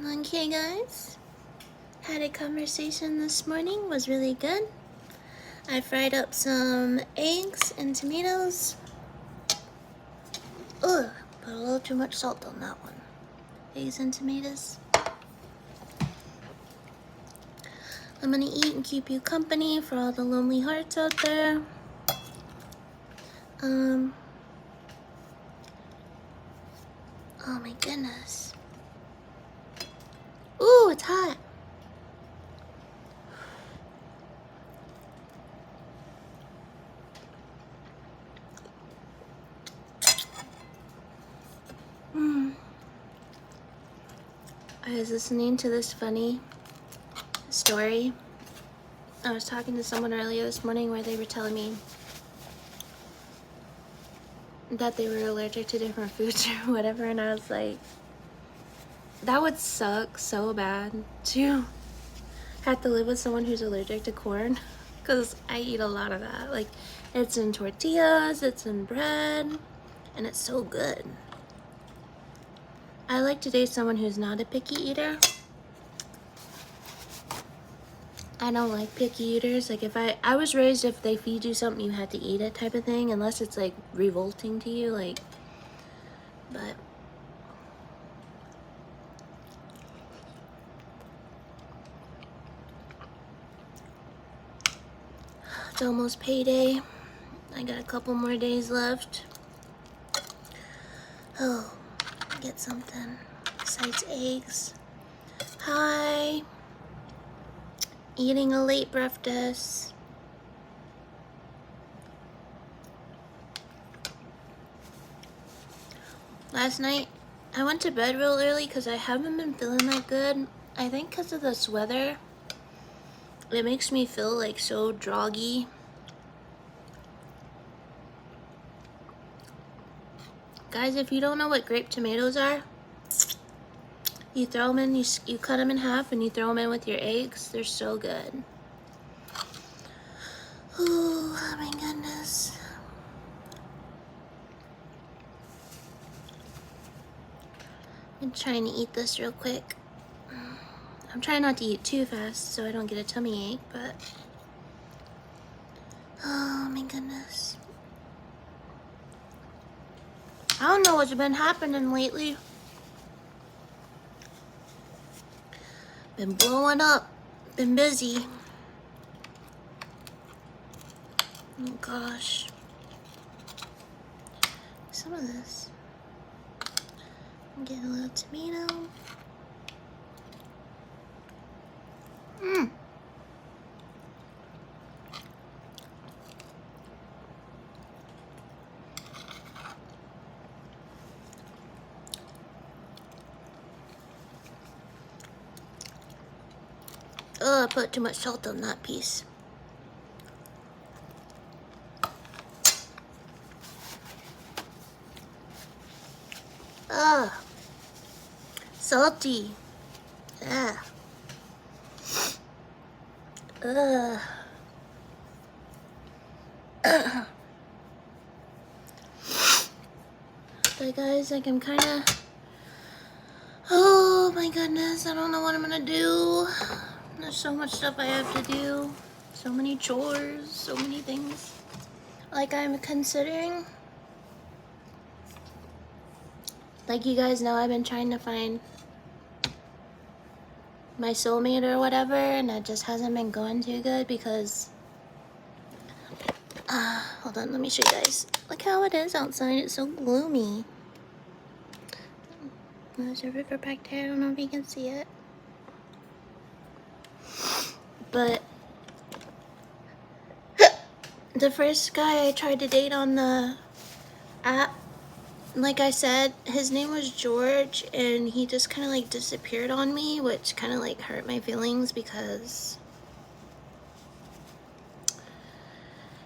Okay, guys. Had a conversation this morning. Was really good. I fried up some eggs and tomatoes. Ugh, put a little too much salt on that one. Eggs and tomatoes. I'm gonna eat and keep you company for all the lonely hearts out there. Oh my goodness. Ooh, it's hot. I was listening to this funny story. I was talking to someone earlier this morning where they were telling me that they were allergic to different foods or whatever, and I was like, that would suck so bad to have to live with someone who's allergic to corn, because I eat a lot of that. Like, it's in tortillas, it's in bread, and it's so good. I like to date someone who's not a picky eater. I don't like picky eaters. Like, if I was raised if they feed you something you had to eat it type of thing, unless it's like revolting to you, like, but it's almost payday. I got a couple more days left. Oh, get something besides eggs. Hi. Eating a late breakfast. Last night, I went to bed real early because I haven't been feeling that good. I think because of this weather, it makes me feel like so droggy. Guys, if you don't know what grape tomatoes are, you throw them in, you cut them in half and you throw them in with your eggs. They're so good. Oh my goodness. I'm trying to eat this real quick. I'm trying not to eat too fast so I don't get a tummy ache, but oh my goodness. I don't know what's been happening lately. Been blowing up. Been busy. Oh gosh. Some of this. I'm getting a little tomato. Oh, I put too much salt on that piece. Ah, salty. Ah. Ugh. But guys, like, I'm kind of, oh my goodness, I don't know what I'm gonna do. There's so much stuff I have to do. So many chores, so many things. Like, I'm considering, like, you guys know, I've been trying to find my soulmate or whatever, and it just hasn't been going too good because, hold on, let me show you guys. Look how it is outside, it's so gloomy. There's a river back there, I don't know if you can see it. But the first guy I tried to date on the app, like I said, his name was George, and he just kind of like disappeared on me, which kind of like hurt my feelings because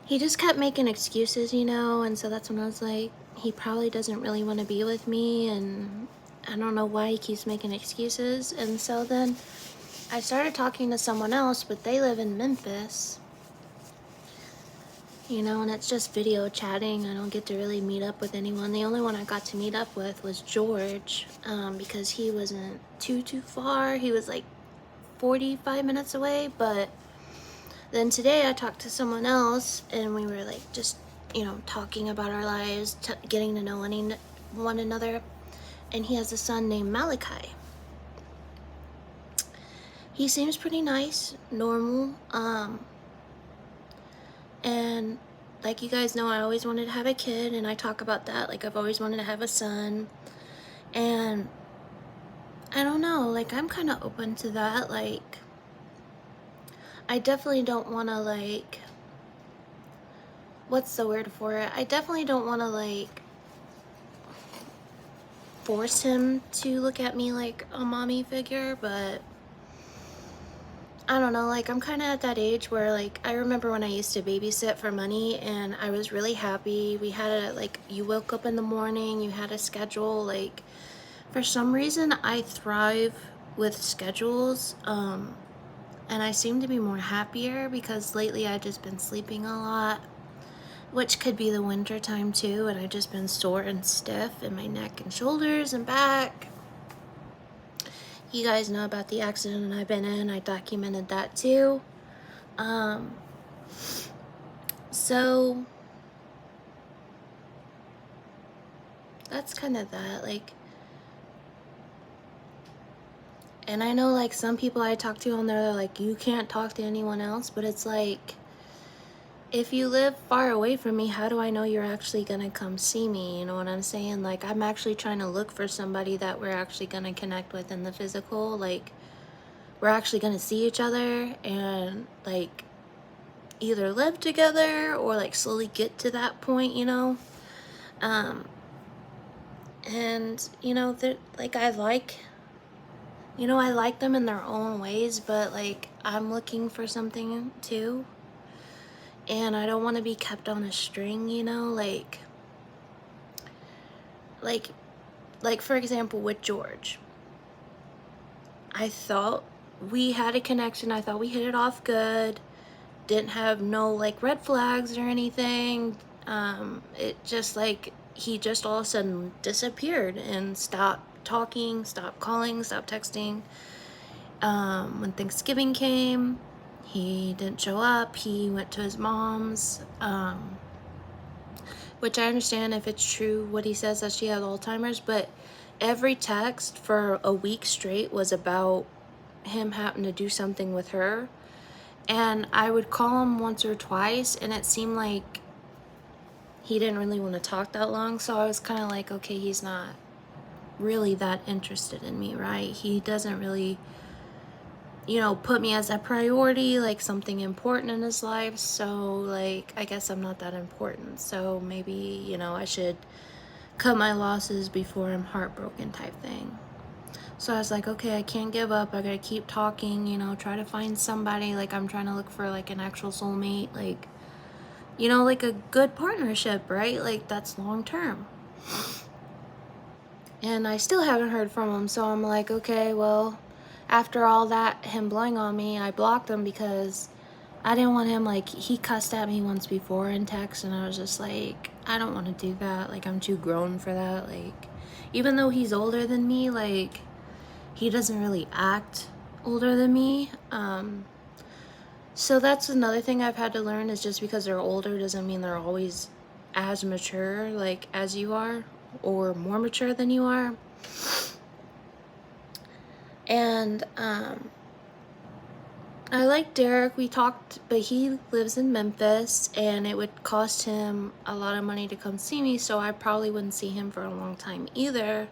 he just kept making excuses, you know, and so that's when I was like, he probably doesn't really want to be with me, and I don't know why he keeps making excuses. And so then I started talking to someone else, but they live in Memphis. you know, and it's just video chatting. I don't get to really meet up with anyone. The only one I got to meet up with was George, because he wasn't too far. He was like 45 minutes away. But then today I talked to someone else, and we were like just, you know, talking about our lives, getting to know one another. And he has a son named Malachi. He seems pretty nice, normal, and like you guys know, I always wanted to have a kid, and I talk about that, like I've always wanted to have a son. And I don't know, like I'm kind of open to that. Like I definitely don't want to, like, what's the word for it? I definitely don't want to like force him to look at me like a mommy figure, but I don't know, like I'm kind of at that age where, like, I remember when I used to babysit for money and I was really happy. We had a, like, you woke up in the morning, you had a schedule. Like, for some reason I thrive with schedules, and I seem to be more happier because lately I've just been sleeping a lot, which could be the winter time too, and I've just been sore and stiff in my neck and shoulders and back. You guys know about the accident I've been in. I documented that too. So that's kind of that, like, and I know, like, some people I talk to on there, they're like, you can't talk to anyone else, but it's like, if you live far away from me, how do I know you're actually gonna come see me? You know what I'm saying? Like, I'm actually trying to look for somebody that we're actually gonna connect with in the physical. Like, we're actually gonna see each other and, like, either live together or, like, slowly get to that point, you know? And, you know, like, I like them in their own ways, but, like, I'm looking for something too. And I don't want to be kept on a string, you know? Like, for example, with George. I thought we had a connection. I thought we hit it off good. Didn't have no, like, red flags or anything. It just, like, he just all of a sudden disappeared and stopped talking, stopped calling, stopped texting. When Thanksgiving came, he didn't show up. He went to his mom's, which I understand if it's true what he says that she has Alzheimer's, but every text for a week straight was about him having to do something with her. And I would call him once or twice, and it seemed like he didn't really want to talk that long. So I was kind of like, okay, he's not really that interested in me, right? He doesn't really, you know, put me as a priority, like something important in his life. So, like, I guess I'm not that important. So maybe, you know, I should cut my losses before I'm heartbroken type thing. So I was like, okay, I can't give up. I gotta keep talking, you know, try to find somebody. Like, I'm trying to look for, like, an actual soulmate, like, you know, like a good partnership, right? Like, that's long term. And I still haven't heard from him. So I'm like, okay, well, after all that, him blowing on me, I blocked him because I didn't want him, like, he cussed at me once before in text, and I was just like, I don't want to do that. Like, I'm too grown for that. Like, even though he's older than me, like, he doesn't really act older than me. So that's another thing I've had to learn, is just because they're older doesn't mean they're always as mature, like, as you are, or more mature than you are. And I like Derek. We talked, but he lives in Memphis, and it would cost him a lot of money to come see me, so I probably wouldn't see him for a long time either.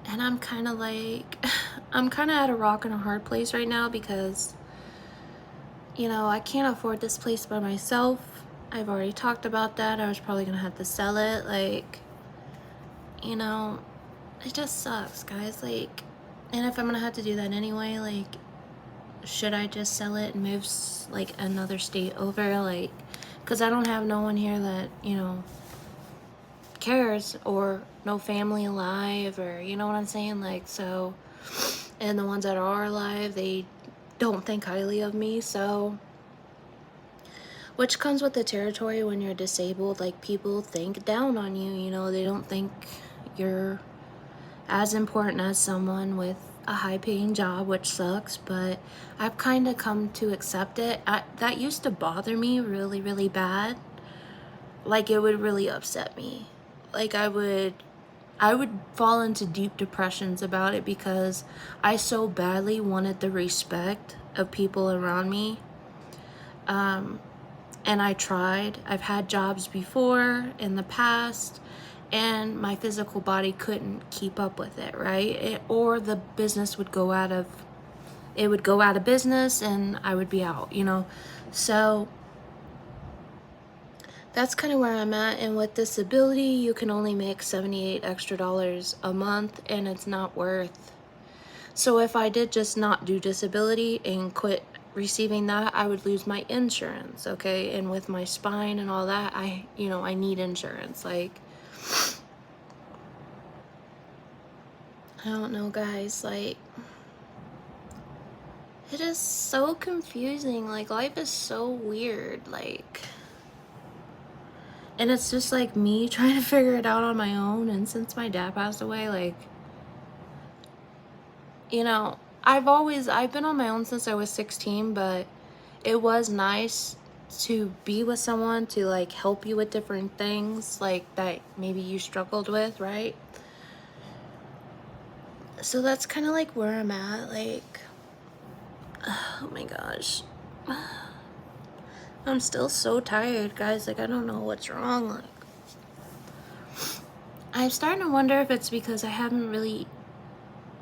And I'm kind of like, I'm kind of at a rock and a hard place right now because, you know, I can't afford this place by myself. I've already talked about that. I was probably gonna have to sell it. Like, you know, it just sucks, guys. Like, and if I'm gonna have to do that anyway, like, should I just sell it and move, like, another state over? Like, because I don't have no one here that, you know, cares, or no family alive, or, you know what I'm saying? Like, so, and the ones that are alive, they don't think highly of me. So which comes with the territory when you're disabled. Like, people think down on you, you know, they don't think you're as important as someone with a high paying job, which sucks, but I've kind of come to accept it. That used to bother me really, really bad. Like, it would really upset me. Like, I would fall into deep depressions about it because I so badly wanted the respect of people around me. And I tried. I've had jobs before in the past, and my physical body couldn't keep up with it, right? Or the business would go out of business and I would be out, you know? So that's kind of where I'm at. And with disability, you can only make $78 extra a month, and it's not worth. So if I did just not do disability and quit receiving that, I would lose my insurance, okay? And with my spine and all that, I need insurance. Like, I don't know, guys, like, it is so confusing. Like, life is so weird, like, and it's just like me trying to figure it out on my own. And since my dad passed away, like, you know, I've been on my own since I was 16, but it was nice to be with someone to like help you with different things like that maybe you struggled with, right? So that's kind of like where I'm at. Like, oh my gosh, I'm still so tired, guys. Like, I don't know what's wrong. Like, I'm starting to wonder if it's because I haven't really,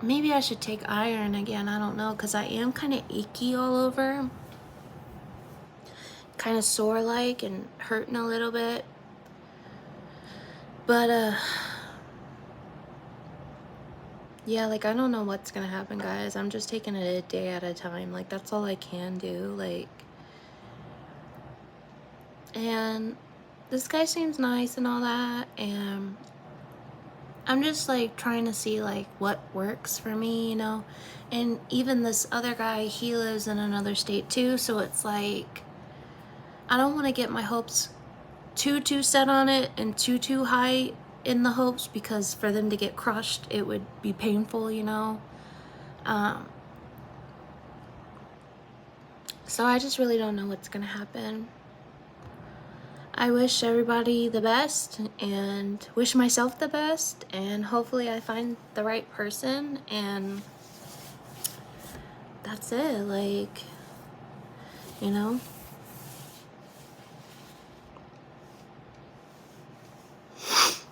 maybe I should take iron again. I don't know, because I am kind of achy all over, kind of sore like, and hurting a little bit. But yeah, like, I don't know what's gonna happen, guys. I'm just taking it a day at a time. Like, that's all I can do. Like, and this guy seems nice and all that, and I'm just like trying to see like what works for me, you know? And even this other guy, he lives in another state too, so it's like, I don't want to get my hopes too set on it and too high in the hopes, because for them to get crushed, it would be painful, you know? So I just really don't know what's gonna happen. I wish everybody the best and wish myself the best, and hopefully I find the right person, and that's it. Like, you know?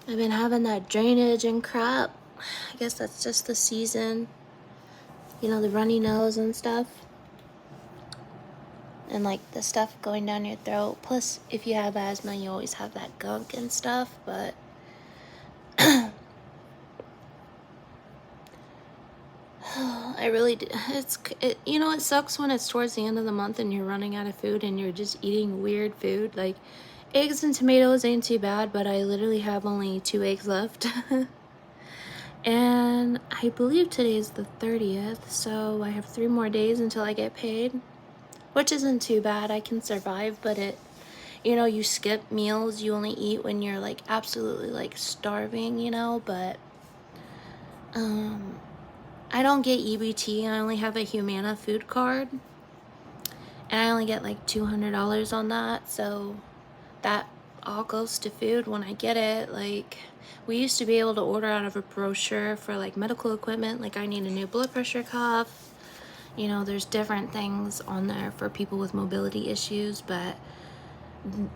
I've been having that drainage and crap. I guess that's just the season. You know, the runny nose and stuff. And like the stuff going down your throat. Plus, if you have asthma, you always have that gunk and stuff. But I really do. You know, it sucks when it's towards the end of the month and you're running out of food and you're just eating weird food. Like, eggs and tomatoes ain't too bad, but I literally have only 2 eggs left. And I believe today is the 30th, so I have 3 more days until I get paid, which isn't too bad. I can survive, but you know, you skip meals, you only eat when you're like absolutely like starving, you know? But I don't get EBT. I only have a Humana food card, and I only get like $200 on that, so that all goes to food when I get it. Like, we used to be able to order out of a brochure for like medical equipment, like I need a new blood pressure cuff, you know, there's different things on there for people with mobility issues. But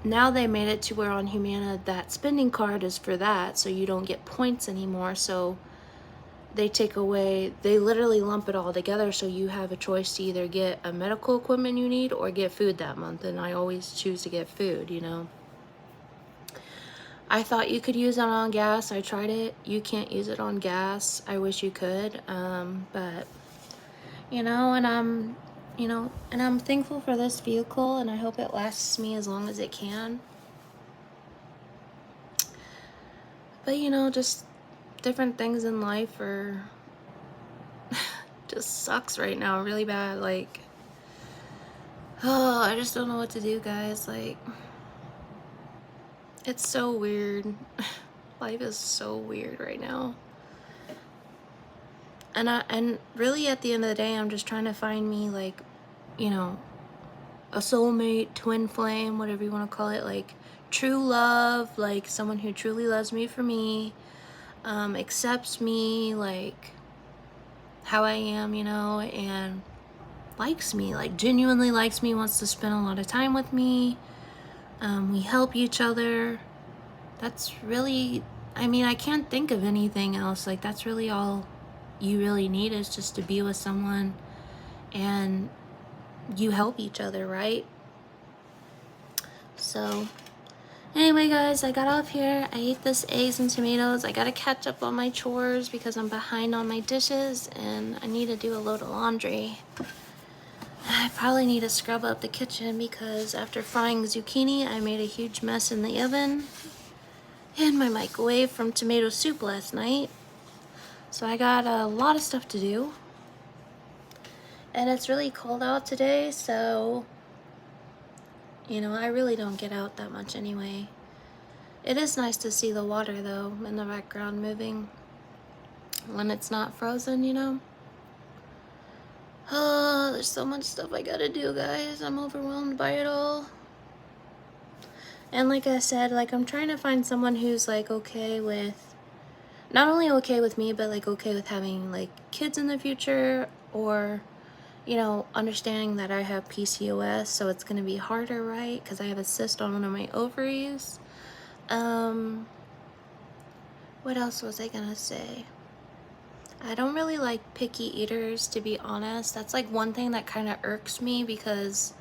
now they made it to where on Humana that spending card is for that, so you don't get points anymore. So they literally lump it all together, so you have a choice to either get a medical equipment you need or get food that month, and I always choose to get food, you know. I thought you could use it on gas. I tried it. You can't use it on gas. I wish you could, but you know, and I'm thankful for this vehicle, and I hope it lasts me as long as it can. But you know, just different things in life are just sucks right now really bad. Like, Oh, I just don't know what to do, guys. Like, it's so weird. Life is so weird right now. And really at the end of the day, I'm just trying to find me, like, you know, a soulmate, twin flame, whatever you want to call it, like true love, like someone who truly loves me for me, accepts me like how I am, you know, and likes me, like genuinely likes me, wants to spend a lot of time with me. We help each other. That's really, I mean, I can't think of anything else. Like, that's really all you really need, is just to be with someone and you help each other, right? So anyway, guys, I got off here. I ate this eggs and tomatoes. I gotta catch up on my chores because I'm behind on my dishes and I need to do a load of laundry. I probably need to scrub up the kitchen because after frying zucchini, I made a huge mess in the oven and my microwave from tomato soup last night. So I got a lot of stuff to do. And it's really cold out today, so, you know, I really don't get out that much anyway. It is nice to see the water, though, in the background moving when it's not frozen, you know? Oh, there's so much stuff I gotta do, guys. I'm overwhelmed by it all. And like I said, like, I'm trying to find someone who's, like, okay with, not only okay with me, but, like, okay with having, like, kids in the future, or, you know, understanding that I have PCOS, so it's gonna be harder, right? Because I have a cyst on one of my ovaries. What else was I gonna say? I don't really like picky eaters, to be honest. That's like one thing that kind of irks me because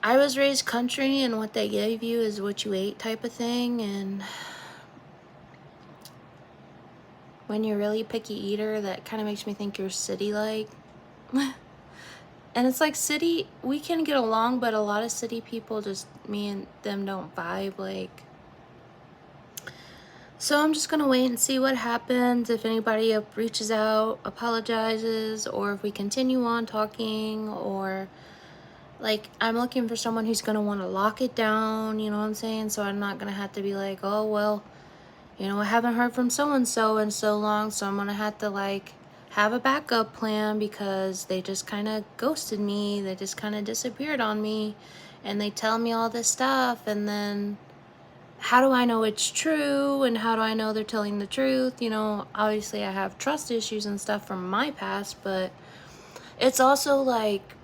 I was raised country and what they gave you is what you ate type of thing. And when you're really picky eater, that kind of makes me think you're city-like. And it's like city, we can get along, but a lot of city people, just me and them don't vibe. Like, so I'm just gonna wait and see what happens, if anybody reaches out, apologizes, or if we continue on talking, or like, I'm looking for someone who's gonna want to lock it down, you know what I'm saying? So I'm not gonna have to be like, oh, well, you know, I haven't heard from so-and-so in so long, so I'm gonna have to, like, have a backup plan because they just kind of ghosted me, they just kind of disappeared on me, and they tell me all this stuff, and then how do I know it's true, and how do I know they're telling the truth? You know, obviously I have trust issues and stuff from my past, but it's also like,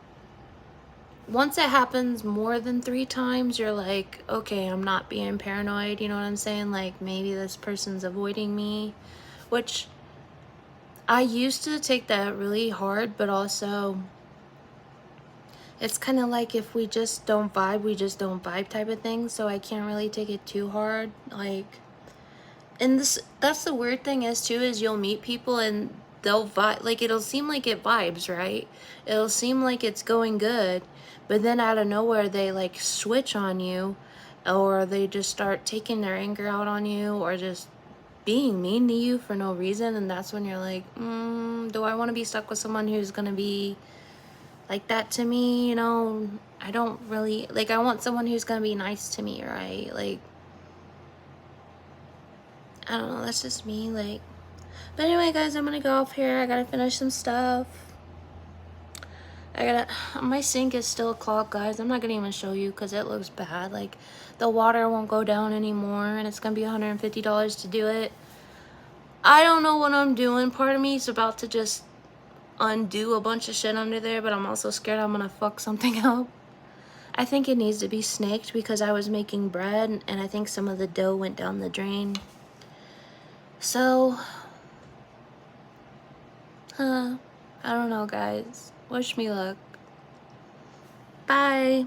once it happens more than 3 times, you're like, okay, I'm not being paranoid, you know what I'm saying? Like, maybe this person's avoiding me, which I used to take that really hard, but also it's kind of like, if we just don't vibe, we just don't vibe type of thing, so I can't really take it too hard. Like, and that's the weird thing is too, is you'll meet people and they'll vibe, like, it'll seem like it vibes, right? It'll seem like it's going good, but then out of nowhere they like switch on you, or they just start taking their anger out on you, or just being mean to you for no reason. And that's when you're like, do I want to be stuck with someone who's gonna be like that to me? You know, I don't really, like, I want someone who's gonna be nice to me, right? Like, I don't know, that's just me. Like, but anyway, guys, I'm gonna go off here. I gotta finish some stuff. My sink is still clogged, guys. I'm not gonna even show you because it looks bad. Like, the water won't go down anymore, and it's gonna be $150 to do it. I don't know what I'm doing. Part of me is about to just undo a bunch of shit under there, but I'm also scared I'm gonna fuck something up. I think it needs to be snaked because I was making bread, and I think some of the dough went down the drain. So, I don't know, guys. Wish me luck. Bye.